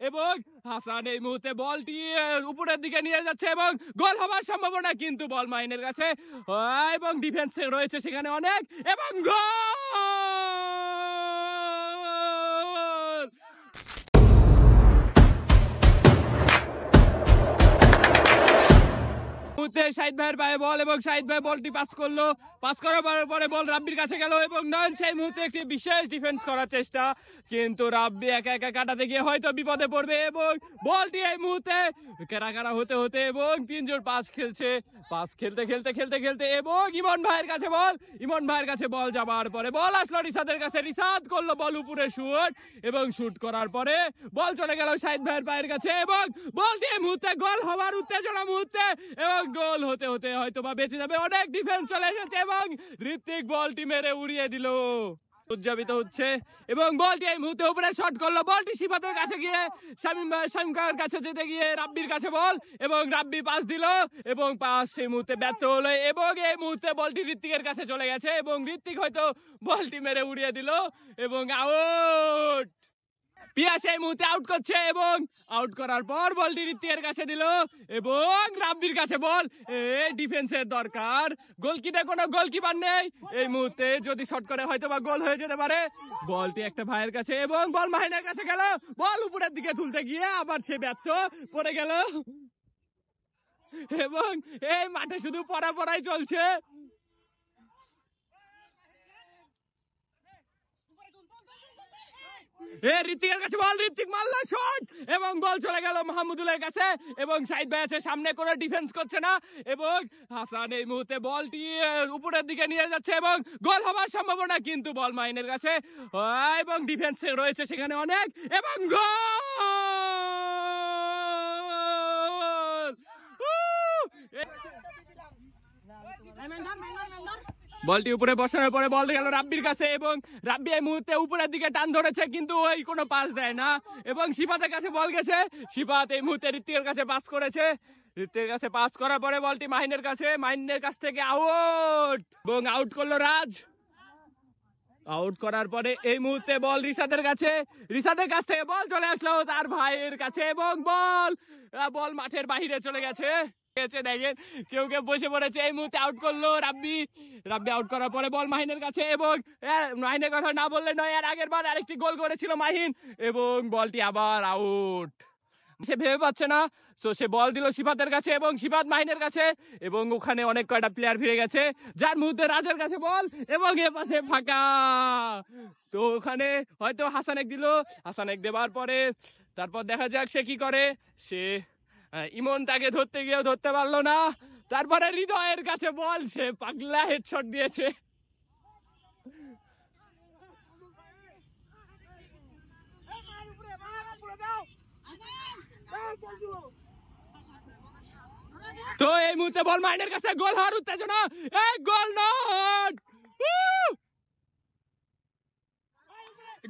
এবং হাসান এই মুহূর্তে বলটি উপরের দিকে নিয়ে যাচ্ছে এবং গোল হওয়ার সম্ভাবনা, কিন্তু বল মাহিনের কাছে এবং ডিফেন্সে রয়েছে সেখানে অনেক, এবং গোল। শাহিদ ভাইয়ের পায়ে বল এবং শাহিদ ভাই বলটি পাস করলো, পাস করার পরে বল রাব্বির কাছে গেল এবং নয়ন সেই মুহূর্তে একটি বিশেষ ডিফেন্স করার চেষ্টা, কিন্তু রাব্বি একা একা কাটাতে গিয়ে হয়তো বিপদে পড়বে এবং বলটি এই মুহূর্তে কারা হতে হতে এবং তিনজন পাস খেলছে, পাস খেলতে এবং ইমন ভাইয়ের কাছে বল যাবার পরে বল আসলো রিসাদের কাছে, রিসাদ করলো বল উপরে শুট এবং শুট করার পরে বল চলে গেল শাহিদ ভাইয়ের পায়ের কাছে এবং বলটি এই মুহূর্তে গোল হওয়ার উত্তেজনা মুহূর্তে এবং গোল হতে হতে হয়তো বা বেঁচে যাবে, অনেক ডিফেন্স চলে এসেছে এবং ঋত্বিক বলটি মেরে উড়িয়ে দিল, উদযাপিত হচ্ছে এবং বলটি এই মুহূর্তে উপরে শট করলো, বলটি সিফাতের কাছে গিয়ে শামীম কাকার কাছে যেতে গিয়ে রাব্বির কাছে বল এবং রাব্বি পাস দিল এবং পাস সেই মুহূর্তে ব্যর্থ হলো এবং এই মুহূর্তে বলটি ঋত্বিকের কাছে চলে গেছে এবং ঋত্বিক হয়তো বলটি মেরে উড়িয়ে দিল এবং আউট। পিয়াস এই মুহূর্তে আউট করছে এবং আউট করার পর বলটি ঋত্বিকের কাছে দিল এবং রাব্বির কাছে বল, ডিফেন্সের দরকার, কোনো গোলকিপার নেই এই মুহূর্তে, যদি শট করে হয়তো বা গোল হয়ে যেতে পারে, বলটি একটা ভাইয়ের কাছে এবং বল মাহিনের কাছে গেল, বল উপরের দিকে তুলতে গিয়ে আবার সে ব্যর্থ পড়ে গেল এবং এই মাঠে শুধু পড়াই চলছে। ঋত্বিকের কাছে বল, ঋত্বিক মারলো শট এবং বল চলে গেল মাহমুদুলের কাছে এবং শাহিদ ভাই আছে সামনে, করে ডিফেন্স করছে না এবং হাসান এই মুহূর্তে বলটি উপরের দিকে নিয়ে যাচ্ছে এবং গোল হওয়ার সম্ভাবনা, কিন্তু বল মাহিনের কাছে এবং ডিফেন্সে রয়েছে সেখানে অনেক, এবং বলটি উপরে বসানোর পরে বল গেল রাব্বির কাছে এবং রাব্বি এই মুহূর্তে উপরের দিকে টান ধরেছে, কিন্তু ওই কোনো পাস দেয় না এবং সিফাতের কাছে বল গেছে, সিফাত এই মুহূর্তে ঋত্বিকের কাছে পাস করেছে, ঋত্বিকের কাছে পাস করার পরে বলটি মাহিনের কাছ থেকে আউট এবং আউট করলো রাজ। আউট করার পরে এই মুহূর্তে বল রিসাদের কাছ থেকে বল চলে আসলো তার ভাইয়ের কাছে এবং বল মাঠের বাহিরে চলে গেছে, দেখেন কেউ বসে পড়েছে। এই মুহূর্তে আউট করলো রাব্বি আউট করার পরে বল মাহিনের কাছে এবং মাহিনের কথা না বললে নয়, এর আগের বার আরেকটি গোল করেছিল মাহিন এবং বলটি আবার আউট, সে ভেবে পাচ্ছে না, তো সে বল দিল সিফাতের কাছে এবং সিফাত মাহিনের কাছে এবং ওখানে অনেক কয়টা প্লেয়ার ফিরে গেছে, যার মধ্যে রাজের কাছে বল এবং এ পাশে ফাঁকা, তো ওখানে হয়তো হাসানেক দেবার পরে তারপর দেখা যাক সে কি করে, সে ইমনটাকে ধরতে গিয়েও ধরতে পারলো না, তারপরে হৃদয়ের কাছে বল, সে পাগলা হেডশট দিয়েছে। তো এই মুহূর্তে বল মাহিনের কাছে, গোল হওয়ার উত্তেজনা, গোল নট,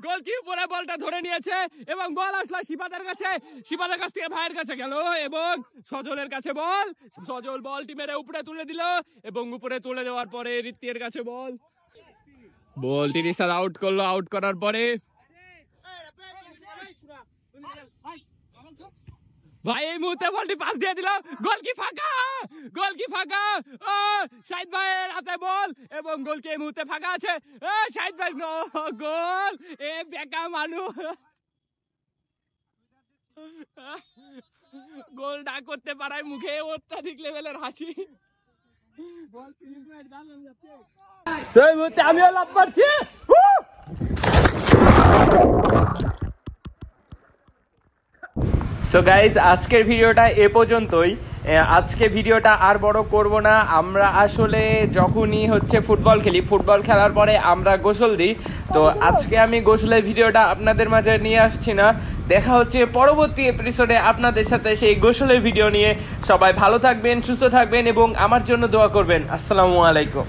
গোলকিপার বলটা ধরে নিয়েছে এবং বল আসলো সিফাতের কাছ থেকে ভাইয়ের কাছে গেল এবং সজলের কাছে সজল বলটি মেরে উপরে তুলে দিল এবং উপরে তুলে দেওয়ার পরে ঋত্বিকের কাছে বলটি রিসাদ আউট করলো, আউট করার পরে ভাই এই মুহূর্তে বলটি পাস দিয়ে দিল, গোলকি ফাঁকা, শাহিদ ভাইয়ের হাতে বল এবং গোলকি এই মুহূর্তে ফাঁকা আছে, শাহিদ ভাই গোল, বেকা মানুষ গোল না করতে পারায় মুখে অত্যাধিক লেভেলের হাসি, সেই মুহূর্তে আমিও লাভ পাচ্ছি। সো গাইজ আজকের ভিডিওটা এ পর্যন্তই, আজকে ভিডিওটা আর বড় করব না, আমরা আসলে যখনই ফুটবল খেলি, ফুটবল খেলার পরে আমরা গোসল দিই, তো আজকে আমি গোসলের ভিডিওটা আপনাদের মাঝে নিয়ে আসছি না, দেখা হচ্ছে পরবর্তী এপিসোডে আপনাদের সাথে সেই গোসলের ভিডিও নিয়ে। সবাই ভালো থাকবেন, সুস্থ থাকবেন এবং আমার জন্য দোয়া করবেন। আসসালামু আলাইকুম।